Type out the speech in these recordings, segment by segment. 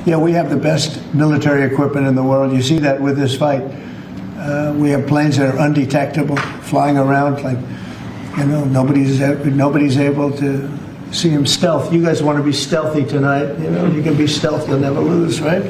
Yeah, we have the best military equipment in the world. You see that with this fight. We have planes that are undetectable, flying around like, nobody's able to see them stealth. You guys want to be stealthy tonight. You can be stealth, you'll never lose, right?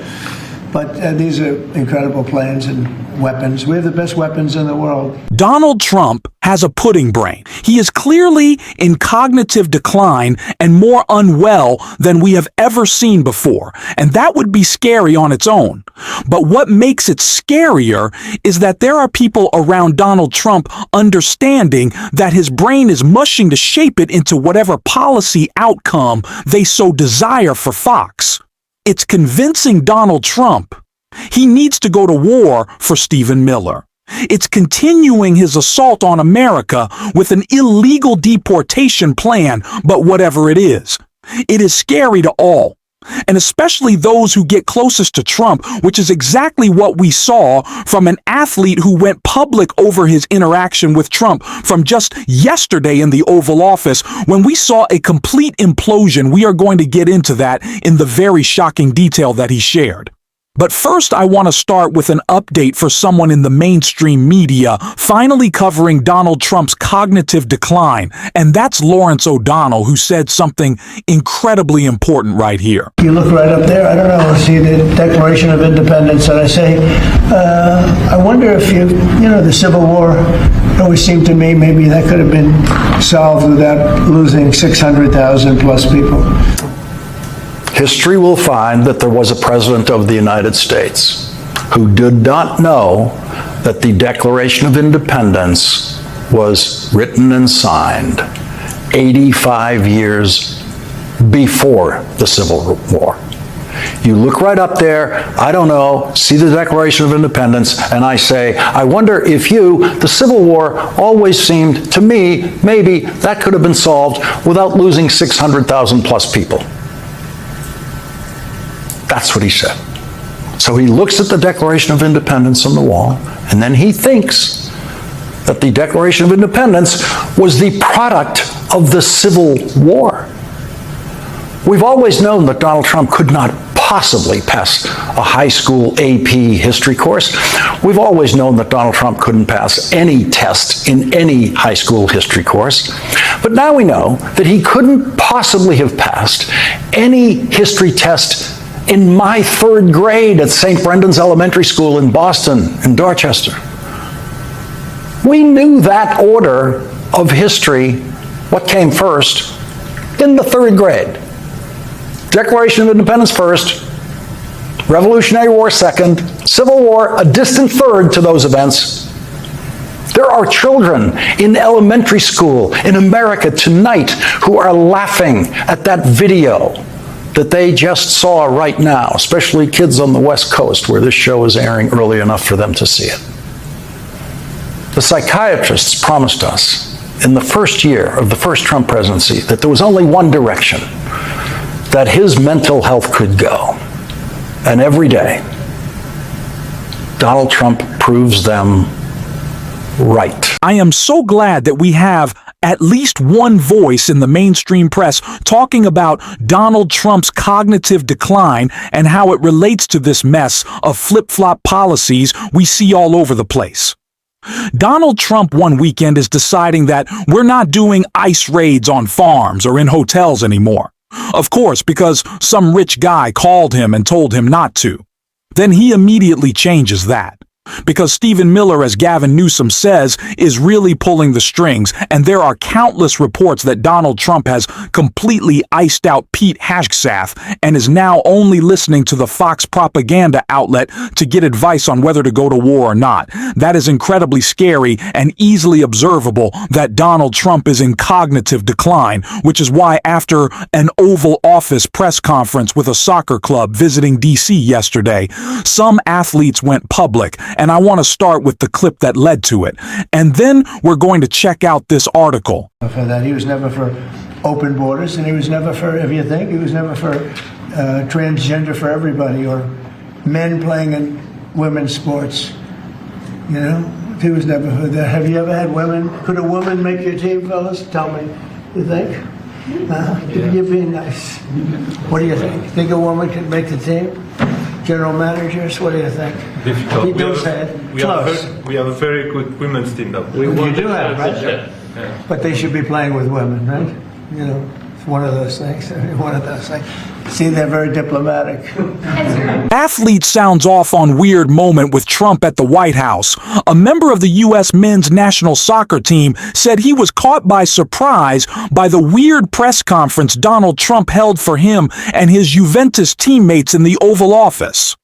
But these are incredible planes and weapons. We have the best weapons in the world. Donald Trump has a pudding brain. He is clearly in cognitive decline and more unwell than we have ever seen before. And that would be scary on its own. But what makes it scarier is that there are people around Donald Trump understanding that his brain is mushing to shape it into whatever policy outcome they so desire for Fox. It's convincing Donald Trump he needs to go to war for Stephen Miller. It's continuing his assault on America with an illegal deportation plan, but whatever it is scary to all. And especially those who get closest to Trump, which is exactly what we saw from an athlete who went public over his interaction with Trump from just yesterday in the Oval Office, when we saw a complete implosion. We are going to get into that in the very shocking detail that he shared. But first, I want to start with an update for someone in the mainstream media finally covering Donald Trump's cognitive decline, and that's Lawrence O'Donnell, who said something incredibly important right here. You look right up there, I don't know, see the Declaration of Independence, and I say, I wonder if the Civil War, it always seemed to me maybe that could have been solved without losing 600,000 plus people. History will find that there was a president of the United States who did not know that the Declaration of Independence was written and signed 85 years before the Civil War. You look right up there, I don't know, see the Declaration of Independence, and I say, I wonder if the Civil War always seemed to me, maybe that could have been solved without losing 600,000 plus people. That's what he said. So he looks at the Declaration of Independence on the wall, and then he thinks that the Declaration of Independence was the product of the Civil War. We've always known that Donald Trump could not possibly pass a high school AP history course. We've always known that Donald Trump couldn't pass any test in any high school history course. But now we know that he couldn't possibly have passed any history test in my third grade at St. Brendan's Elementary School in Boston, in Dorchester. We knew that order of history, what came first, in the third grade. Declaration of Independence first, Revolutionary War second, Civil War a distant third to those events. There are children in elementary school in America tonight who are laughing at that video that they just saw right now, especially kids on the West Coast where this show is airing early enough for them to see it. The psychiatrists promised us in the first year of the first Trump presidency that there was only one direction that his mental health could go. And every day, Donald Trump proves them right. I am so glad that we have at least one voice in the mainstream press talking about Donald Trump's cognitive decline and how it relates to this mess of flip-flop policies we see all over the place. Donald Trump one weekend is deciding that we're not doing ICE raids on farms or in hotels anymore. Of course, because some rich guy called him and told him not to. Then he immediately changes that. Because Stephen Miller, as Gavin Newsom says, is really pulling the strings, and there are countless reports that Donald Trump has completely iced out Pete Hegseth and is now only listening to the Fox propaganda outlet to get advice on whether to go to war or not. That is incredibly scary and easily observable that Donald Trump is in cognitive decline, which is why after an Oval Office press conference with a soccer club visiting D.C. yesterday, some athletes went public. And I want to start with the clip that led to it. And then we're going to check out this article. For that, he was never for open borders, and he was never for, if you think, he was never for transgender for everybody, or men playing in women's sports. He was never for that. Have you ever had women? Could a woman make your team, fellas? Tell me. You think? You're being nice. What do you think? Think a woman could make the team? General managers, what do you think? Difficult. Don't say it. Close. We have a very good women's team though. You do have, right? Yeah. But they should be playing with women, right? You know, it's one of those things. One of those things. See, they're very diplomatic. Athlete sounds off on weird moment with Trump at the White House. A member of the U.S. men's national soccer team said he was caught by surprise by the weird press conference Donald Trump held for him and his Juventus teammates in the Oval Office.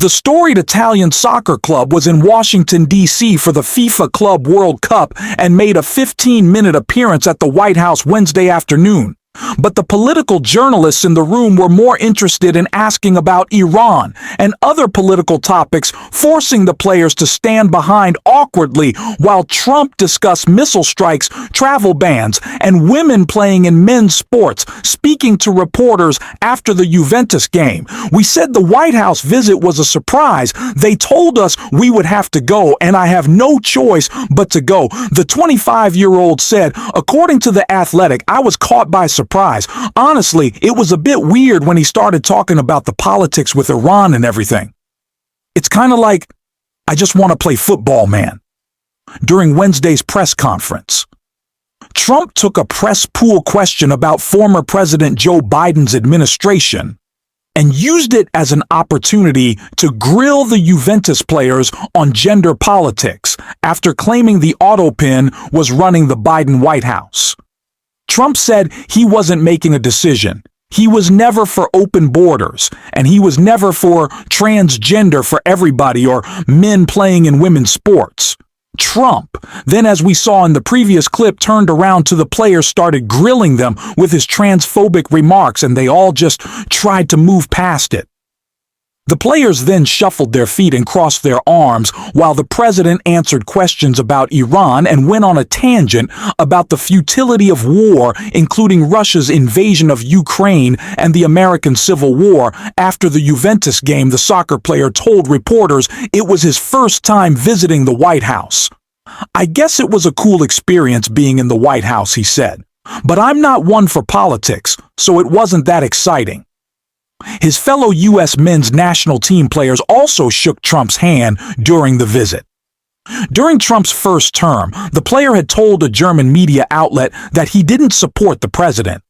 The storied Italian soccer club was in Washington, D.C. for the FIFA Club World Cup and made a 15-minute appearance at the White House Wednesday afternoon. But the political journalists in the room were more interested in asking about Iran and other political topics, forcing the players to stand behind awkwardly while Trump discussed missile strikes, travel bans, and women playing in men's sports, speaking to reporters after the Juventus game. We said the White House visit was a surprise. They told us we would have to go, and I have no choice but to go. The 25-year-old said, according to The Athletic, I was caught by surprise. Honestly, it was a bit weird when he started talking about the politics with Iran and everything. It's kind of like, I just want to play football, man. During Wednesday's press conference, Trump took a press pool question about former President Joe Biden's administration and used it as an opportunity to grill the Juventus players on gender politics after claiming the Autopin was running the Biden White House. Trump said he wasn't making a decision. He was never for open borders, and he was never for transgender for everybody or men playing in women's sports. Trump, then as we saw in the previous clip, turned around to the players, started grilling them with his transphobic remarks, and they all just tried to move past it. The players then shuffled their feet and crossed their arms while the president answered questions about Iran and went on a tangent about the futility of war, including Russia's invasion of Ukraine and the American Civil War. After the Juventus game, the soccer player told reporters it was his first time visiting the White House. I guess it was a cool experience being in the White House, he said. But I'm not one for politics, so it wasn't that exciting. His fellow U.S. men's national team players also shook Trump's hand during the visit. During Trump's first term, the player had told a German media outlet that he didn't support the president.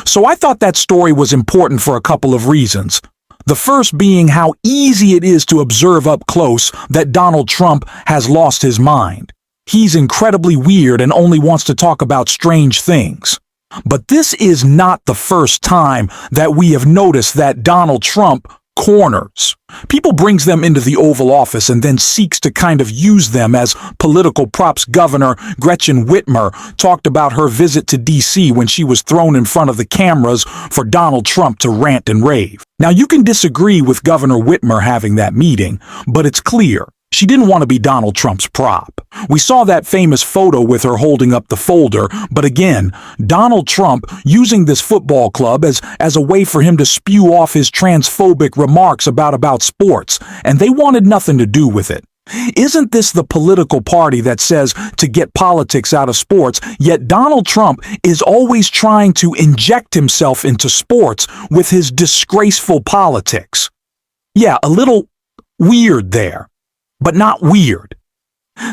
So I thought that story was important for a couple of reasons. The first being how easy it is to observe up close that Donald Trump has lost his mind. He's incredibly weird and only wants to talk about strange things. But this is not the first time that we have noticed that Donald Trump corners. People brings them into the Oval Office and then seeks to kind of use them as political props. Governor Gretchen Whitmer talked about her visit to D.C. when she was thrown in front of the cameras for Donald Trump to rant and rave. Now, you can disagree with Governor Whitmer having that meeting, but it's clear she didn't want to be Donald Trump's prop. We saw that famous photo with her holding up the folder, but again, Donald Trump using this football club as a way for him to spew off his transphobic remarks about sports, and they wanted nothing to do with it. Isn't this the political party that says to get politics out of sports, yet Donald Trump is always trying to inject himself into sports with his disgraceful politics? Yeah, a little weird there. But not weird.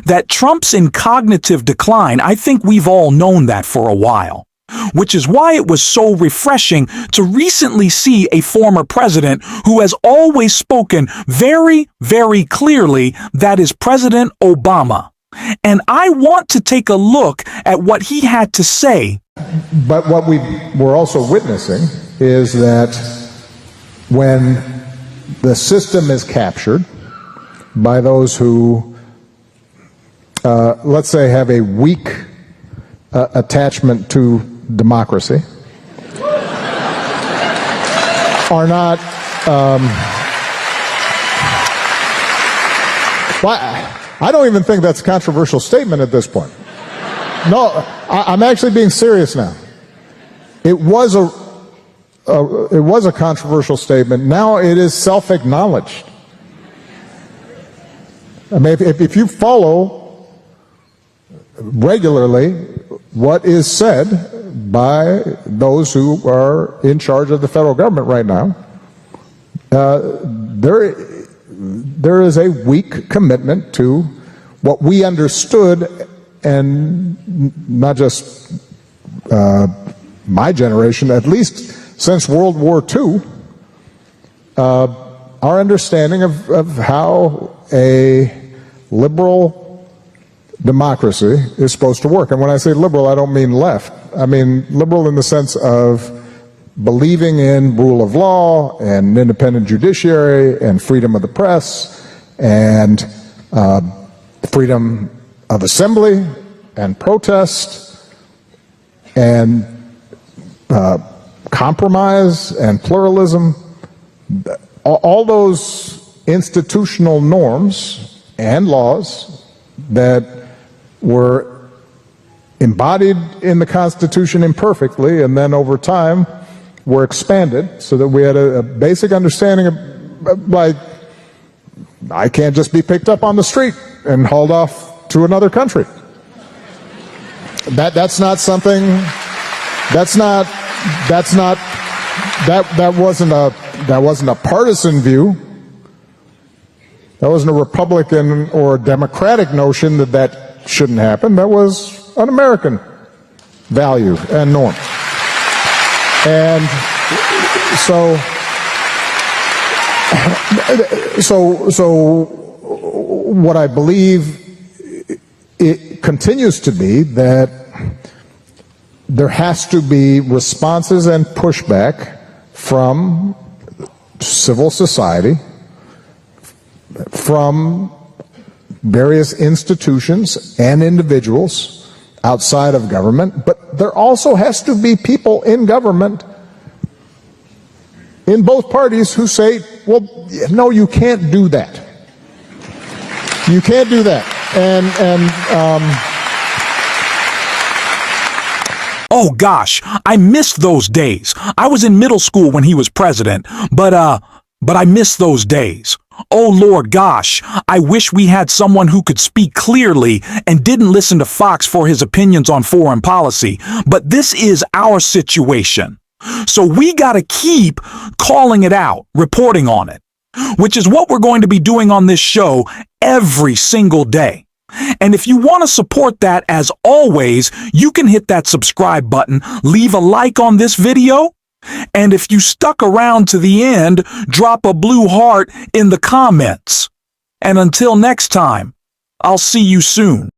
That Trump's in cognitive decline, I think we've all known that for a while, which is why it was so refreshing to recently see a former president who has always spoken very, very clearly, that is President Obama. And I want to take a look at what he had to say. But what we were also witnessing is that when the system is captured by those who, let's say, have a weak attachment to democracy, are not, I don't even think that's a controversial statement at this point. No, I'm actually being serious now. It was a controversial statement. Now it is self-acknowledged. I mean, if you follow regularly what is said, by those who are in charge of the federal government right now, there is a weak commitment to what we understood, and not just my generation, at least since World War II, our understanding of how a liberal democracy is supposed to work. And when I say liberal, I don't mean left. I mean liberal in the sense of believing in rule of law and independent judiciary and freedom of the press and freedom of assembly and protest and compromise and pluralism. All those institutional norms and laws that were embodied in the Constitution imperfectly and then over time were expanded so that we had a basic understanding of, like, I can't just be picked up on the street and hauled off to another country. That wasn't a partisan view. That wasn't a Republican or Democratic notion that shouldn't happen. That was an American value and norm. And so what I believe it continues to be that there has to be responses and pushback from civil society, from various institutions and individuals outside of government, but there also has to be people in government in both parties who say, well, no, you can't do that. You can't do that. Oh gosh, I missed those days. I was in middle school when he was president, but I missed those days. Oh Lord gosh, I wish we had someone who could speak clearly and didn't listen to Fox for his opinions on foreign policy. But this is our situation. So we gotta keep calling it out, reporting on it, which is what we're going to be doing on this show every single day. And if you want to support that, as always, you can hit that subscribe button, leave a like on this video, and if you stuck around to the end, drop a blue heart in the comments. And until next time, I'll see you soon.